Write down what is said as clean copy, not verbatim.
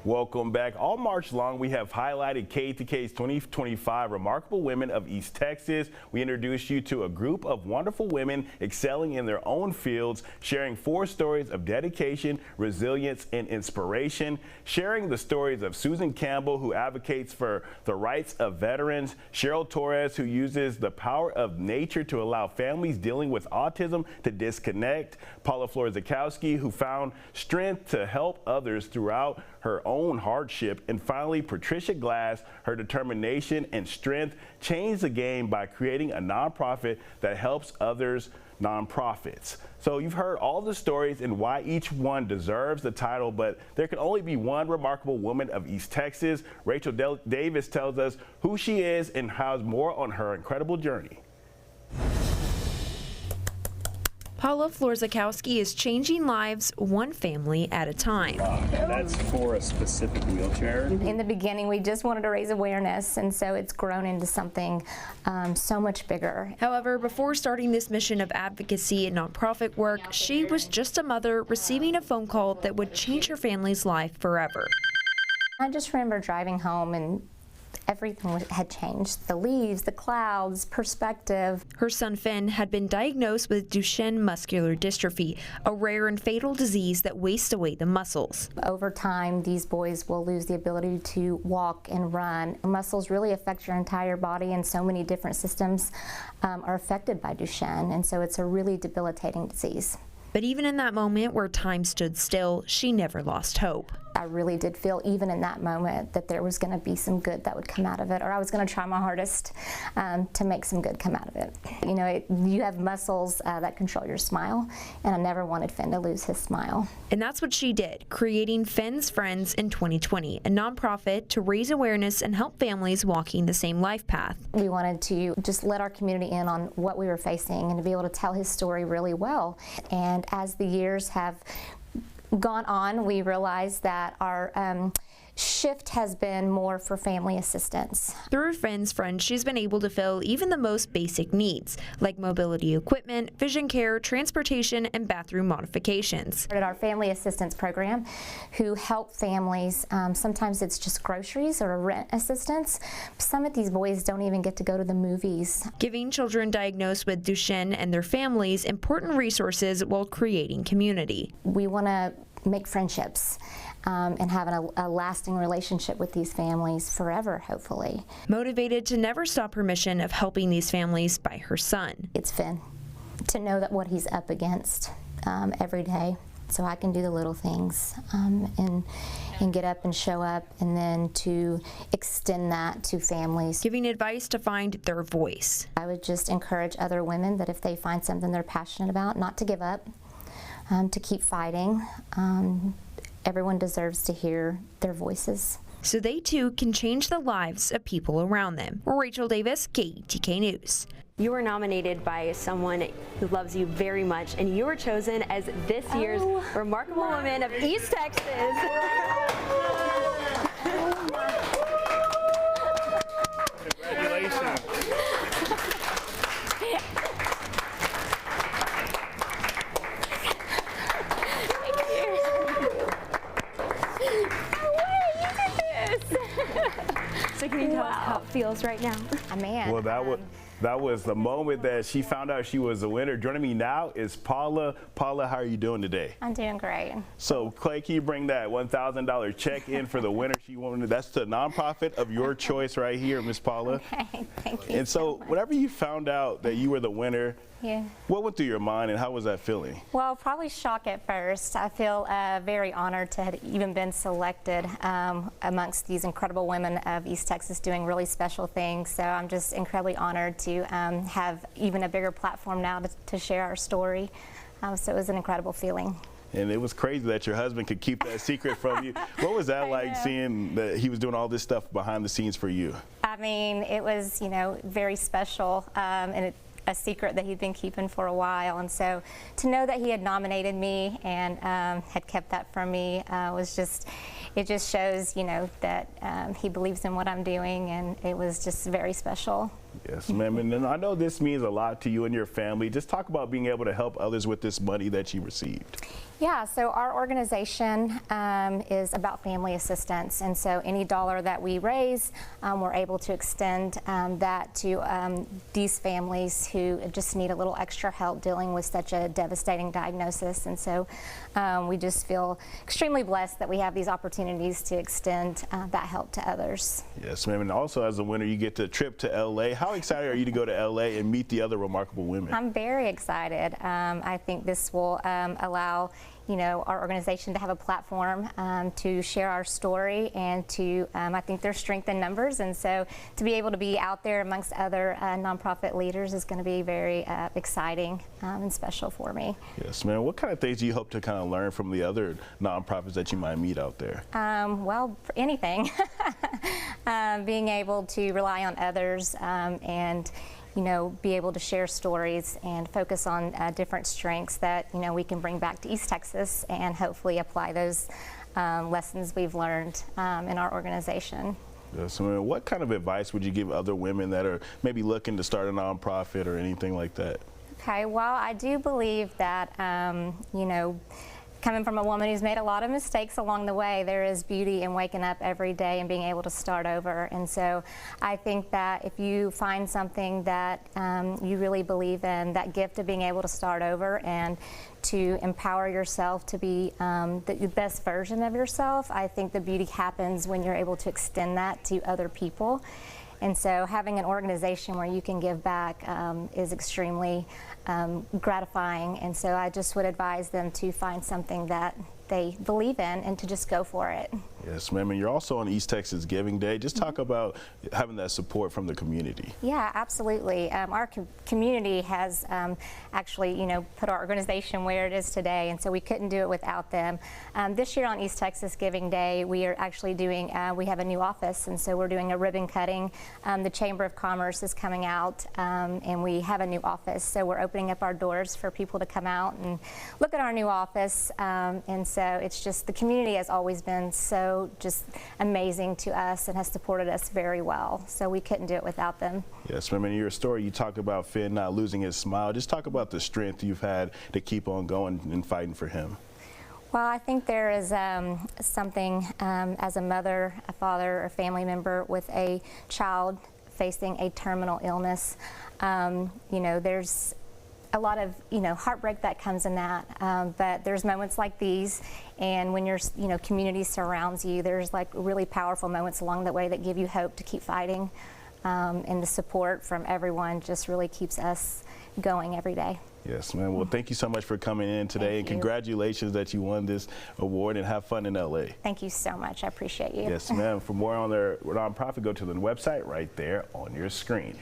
Welcome back. All March long, we have highlighted KETK's 2025 Remarkable Women of East Texas. We introduced you to a group of wonderful women excelling in their own fields, sharing 4 stories of dedication, resilience, and inspiration. Sharing the stories of Susan Campbell, who advocates for the rights of veterans, Cheryl Torres, who uses the power of nature to allow families dealing with autism to disconnect, Paula Florczykowski, who found strength to help others throughout her own hardship, and finally Patricia Glass, her determination and strength changed the game by creating a nonprofit that helps others nonprofits. So you've heard all the stories and why each one deserves the title, but there can only be one remarkable woman of East Texas. Rachel Davis tells us who she is and has more on her incredible journey. Paula Florczykowski is changing lives one family at a time. That's for a specific wheelchair. In the beginning, we just wanted to raise awareness, and so it's grown into something so much bigger. However, before starting this mission of advocacy and nonprofit work, she was just a mother receiving a phone call that would change her family's life forever. I just remember driving home and everything had changed. The leaves, the clouds, perspective. Her son Finn had been diagnosed with Duchenne muscular dystrophy, a rare and fatal disease that wastes away the muscles. Over time, these boys will lose the ability to walk and run. Muscles really affect your entire body, and so many different systems are affected by Duchenne, and so it's a really debilitating disease. But even in that moment where time stood still, she never lost hope. I really did feel, even in that moment, that there was going to be some good that would come out of it, or I was going to try my hardest to make some good come out of it. You know, you have muscles that control your smile, and I never wanted Finn to lose his smile. And that's what she did, creating Finn's Friends in 2020, a nonprofit to raise awareness and help families walking the same life path. We wanted to just let our community in on what we were facing and to be able to tell his story really well. And as the years have gone on, we realized that our shift has been more for family assistance. Through Finn's Friends, she's been able to fill even the most basic needs, like mobility equipment, vision care, transportation, and bathroom modifications. At our family assistance program, who help families, sometimes it's just groceries or rent assistance. Some of these boys don't even get to go to the movies. Giving children diagnosed with Duchenne and their families important resources while creating community. We want to make friendships and have a lasting relationship with these families forever, hopefully. Motivated to never stop her mission of helping these families by her son. It's Finn, to know that what he's up against every day, so I can do the little things and get up and show up, and then to extend that to families. Giving advice to find their voice. I would just encourage other women that if they find something they're passionate about, not to give up, to keep fighting. Everyone deserves to hear their voices, so they too can change the lives of people around them. Rachel Davis, KETK News. You were nominated by someone who loves you very much, and you were chosen as this year's Remarkable Woman of East Texas. Congratulations. So can you tell us how it feels right now? Man. Well, that was the moment that she found out she was the winner. Joining me now is Paula. Paula, how are you doing today? I'm doing great. So, Clay, can you bring that $1,000 check in for the winner? That's the nonprofit of your choice right here, Miss Paula. Okay, thank you. And so, whenever you found out that you were the winner, yeah. What went through your mind and how was that feeling? Well, probably shock at first. I feel very honored to have even been selected amongst these incredible women of East Texas doing really special things. So I'm just incredibly honored to have even a bigger platform now to share our story. So it was an incredible feeling. And it was crazy that your husband could keep that secret from you. What was that like, seeing that he was doing all this stuff behind the scenes for you? I mean, it was, you know, very special, and a secret that he'd been keeping for a while. And so to know that he had nominated me and had kept that from me was just, it just shows, you know, that he believes in what I'm doing, and it was just very special. Yes, ma'am. And then I know this means a lot to you and your family. Just talk about being able to help others with this money that you received. Yeah, so our organization is about family assistance, and so any dollar that we raise, we're able to extend that to these families who just need a little extra help dealing with such a devastating diagnosis. And so we just feel extremely blessed that we have these opportunities to extend that help to others. Yes, ma'am. And also, as a winner, you get the trip to LA. How excited are you to go to LA and meet the other remarkable women? I'm very excited. I think this will allow our organization to have a platform to share our story, and to, I think there's strength in numbers, and so to be able to be out there amongst other nonprofit leaders is going to be very exciting and special for me. Yes, ma'am. What kind of things do you hope to kind of learn from the other nonprofits that you might meet out there? Well, anything. Being able to rely on others and be able to share stories and focus on different strengths that, we can bring back to East Texas and hopefully apply those lessons we've learned in our organization. Yes, ma'am. What kind of advice would you give other women that are maybe looking to start a nonprofit or anything like that? Okay, well, I do believe that, coming from a woman who's made a lot of mistakes along the way, there is beauty in waking up every day and being able to start over. And so I think that if you find something that you really believe in, that gift of being able to start over and to empower yourself to be the best version of yourself, I think the beauty happens when you're able to extend that to other people. And so having an organization where you can give back is extremely gratifying. And so I just would advise them to find something that they believe in and to just go for it. Yes, ma'am. And you're also on East Texas Giving Day. Just talk about having that support from the community. Yeah, absolutely. Our community has actually, put our organization where it is today, and so we couldn't do it without them. This year on East Texas Giving Day, we are actually doing, we have a new office, and so we're doing a ribbon cutting. The Chamber of Commerce is coming out, and we have a new office, so we're opening up our doors for people to come out and look at our new office. And so it's just, the community has always been so just amazing to us and has supported us very well. So we couldn't do it without them. Yes, ma'am. In your story, you talked about Finn not losing his smile. Just talk about the strength you've had to keep on going and fighting for him. Well, I think there is something as a mother, a father, or family member with a child facing a terminal illness. There's a lot of heartbreak that comes in that, but there's moments like these, and when your community surrounds you, there's like really powerful moments along the way that give you hope to keep fighting, and the support from everyone just really keeps us going every day. Yes, ma'am. Well, thank you so much for coming in today, and congratulations that you won this award, and have fun in LA. Thank you so much. I appreciate you. Yes, ma'am. For more on their nonprofit, go to the website right there on your screen.